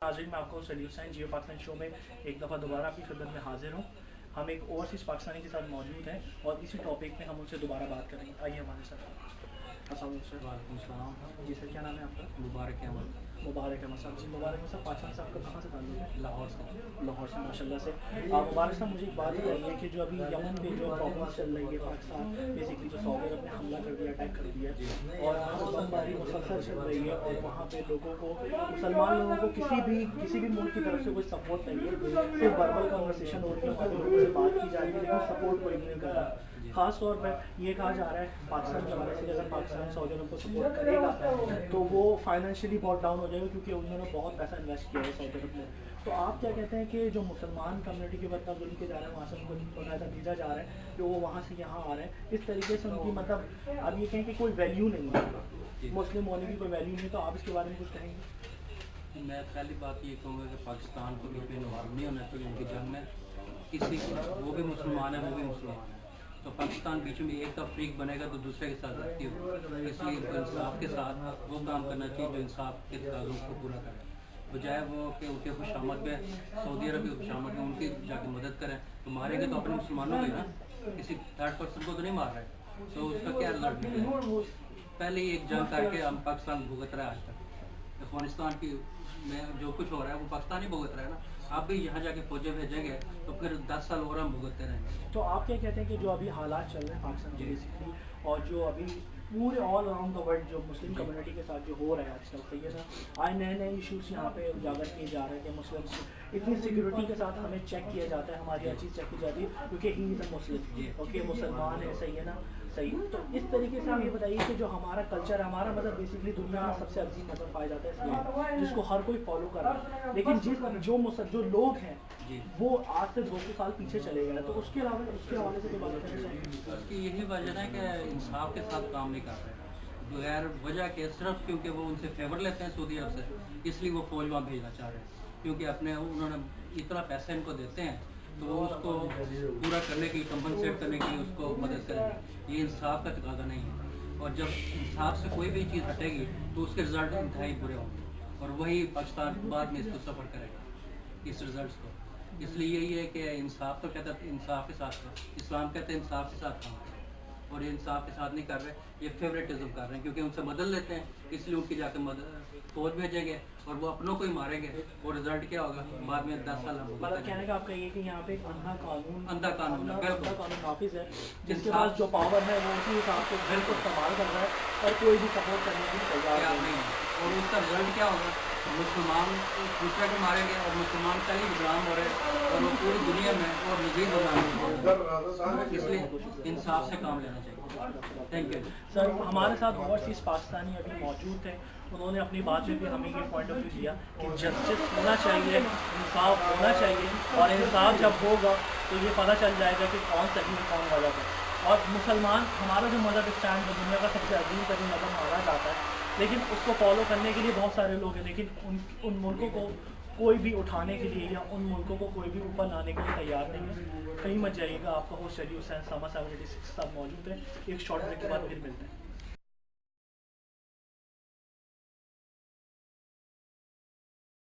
नाज़रीन, मैं आपको सलीम हुसैन जियो पाकिस्तान शो में एक दफ़ा दोबारा आपकी खिदमत में हाजिर हूँ। हम एक ओवरसीज़ पाकिस्तानी के साथ मौजूद हैं और इसी टॉपिक में हम उनसे दोबारा बात करेंगे। आइए हमारे साथ। अस्सलाम वालेकुम सलाम। जी सर, क्या नाम है आपका? मुबारक अहमद। मुबारक अहमद साहब। जी मुबारक अहमद साहब, पाकिस्तान से आपका कहाँ से ताल्लुक़ है? लाहौर से। लाहौर से, माशाल्लाह से। मुबारक साहब, मुझे एक बात बताइए कि जो अभी यमन पे जो प्रॉब्लम चल रही है, पाकिस्तान बेसिकली जो सऊदी अरब ने हमला कर दिया, अटैक कर दिया और वहाँ पर बमबारी मुसलसल चल रही है और वहाँ पे लोगों को, मुसलमान लोगों को किसी भी मुल्क की तरफ से कोई सपोर्ट नहीं है। सिर्फ वर्बल कन्वर्सेशन हो रही है, लोगों से बात की जा रही है, लेकिन सपोर्ट कोई नहीं कर रहा। ख़ास तौर पर ये कहा जा रहा है पाकिस्तान के हवाले से कि अगर पाकिस्तान सऊदी अरब को सपोर्ट करेगा तो वो फाइनेंशियली बहुत डाउन हो जाएगा, क्योंकि उन्होंने बहुत पैसा इन्वेस्ट किया है सऊदी अरब में। तो आप क्या कहते हैं कि जो मुसलमान कम्युनिटी के मतलब जुल्म के जा रहे हैं, वहाँ से उनको बाकायदा भेजा जा रहा है कि वो वहाँ से यहाँ आ रहे हैं, इस तरीके से उनकी मतलब अब ये कहें कि कोई वैल्यू नहीं है, मुस्लिम होने की कोई वैल्यू नहीं, तो आप इसके बारे में कुछ कहेंगे? मैं पहली बात ये कहूँगा कि पाकिस्तान को भी इन्वॉल्व नहीं होना चाहिए उनकी जंग में। किसी वो भी मुसलमान है, वो भी मुसलमान है, तो पाकिस्तान बीच में एक का फ्रीक बनेगा तो दूसरे के साथ रहती होगी। इसलिए इंसाफ के साथ वो काम करना चाहिए जो इंसाफ के तकाज़ों को पूरा करे, बजाय वो कि उनके खुशामद में, सऊदी अरब की खुशामद में उनकी जाके मदद करें। तो मारेंगे तो अपने मुसलमानों को ही ना, किसी थर्ड पर्सन को तो नहीं मार रहे, तो उसका क्या रिजल्ट निकलेगा? पहले ही एक जंग करके हम पाकिस्तान भुगत रहा है आज तक। अफगानिस्तान की में जो कुछ हो रहा है वो पाकिस्तान ही भुगत रहा है ना। आप भी यहाँ जाके फौजें भेजेंगे तो फिर 10 साल और हम भुगतते रहेंगे। तो आप क्या कहते हैं कि जो अभी हालात चल रहे हैं पाकिस्तान के बेसिकली, और जो अभी पूरे ऑल अराउंड द वर्ल्ड जो मुस्लिम कम्युनिटी के साथ जो हो रहा है आजकल, सही है ना, आए नए नए इश्यूज यहाँ पे उजागर किए जा रहे हैं कि मुस्लिम्स इतनी सिक्योरिटी के साथ हमें चेक किया जाता है, हमारी हर चीज़ चेक की जाती है क्योंकि he is a Muslim, okay, मुसलमान है, सही है ना, सही। तो इस तरीके से आप ये बताइए कि जो हमारा कल्चर है, हमारा मज़हब बेसिकली दुनिया में सबसे अजीम मज़हब पाया जाता है इस्लाम, जिसको हर कोई फॉलो कर रहा है, लेकिन जो लोग हैं वो आज से 200 साल पीछे चले गए, तो उसके हवाले से कोई बात करना चाहिए? उसकी यही वजह है कि इंसाफ के साथ काम नहीं कर रहे, बगैर वजह के, सिर्फ क्योंकि वो उनसे फेवर लेते हैं सऊदी अरब से, इसलिए वो फौज वहाँ भेजना चाह रहे हैं, क्योंकि उन्होंने इतना पैसा इनको देते हैं तो वो उसको पूरा करने की, कंपनसेट करने की उसको मदद करेंगे। ये इंसाफ का तकाजा नहीं है, और जब इंसाफ से कोई भी चीज़ हटेगी तो उसके रिजल्ट इंतहाई बुरे होंगे, और वही पाकिस्तान बाद में इसको सफ़र करेगा इस रिजल्ट को। इसलिए यही है कि इंसाफ तो कहता है इंसाफ के साथ, इस्लाम कहते हैं इंसाफ के साथ काम करें, और ये इंसाफ के साथ नहीं कर रहे, ये फेवरेटिज्म कर रहे हैं, क्योंकि उनसे मदद लेते हैं, इसलिए उनकी जाकर मदद फौज भेजेंगे और वो अपनों को ही मारेंगे, और रिजल्ट क्या होगा बाद में 10 साल। मतलब कहने का आपका ये कि यहाँ पे एक अंधा कानून नाफिज है, जिसके पास जो पावर है वो उसी हिसाब से बिल्कुल इस्तेमाल कर रहा है और कोई भी सपोर्ट करने की तैयार नहीं है, और उसका रिजल्ट क्या होगा? मुसलमान दूसरे को मारेंगे और मुसलमान का ही गुलाम हो रहे हैं, और वो पूरी दुनिया में और मजीद गुलाम हो रहे हैं। इसलिए इंसाफ से काम लेना चाहिए। Thank you sir. हमारे साथ ओवरसीज़ पाकिस्तानी अभी मौजूद थे, उन्होंने अपनी बात में भी हमें ये पॉइंट ऑफ व्यू दिया कि जस्टिस होना चाहिए, इंसाफ होना चाहिए, और इंसाफ जब होगा तो ये पता चल जाएगा कि कौन सही है कौन गलत है। और मुसलमान, हमारा जो मज़हब स्टैंड है, दुनिया का सबसे अजीम तरीन मज़हब माना जाता है, लेकिन उसको फॉलो करने के लिए बहुत सारे लोग हैं, लेकिन उन मुल्कों को कोई भी उठाने के लिए या उन मुल्कों को कोई भी ऊपर लाने के लिए तैयार नहीं है। कहीं मत जाइएगा, आपका होस्ट सलीम हुसैन सामा 76 साहब मौजूद है। एक शॉर्ट ब्रेक के बाद फिर मिलते हैं।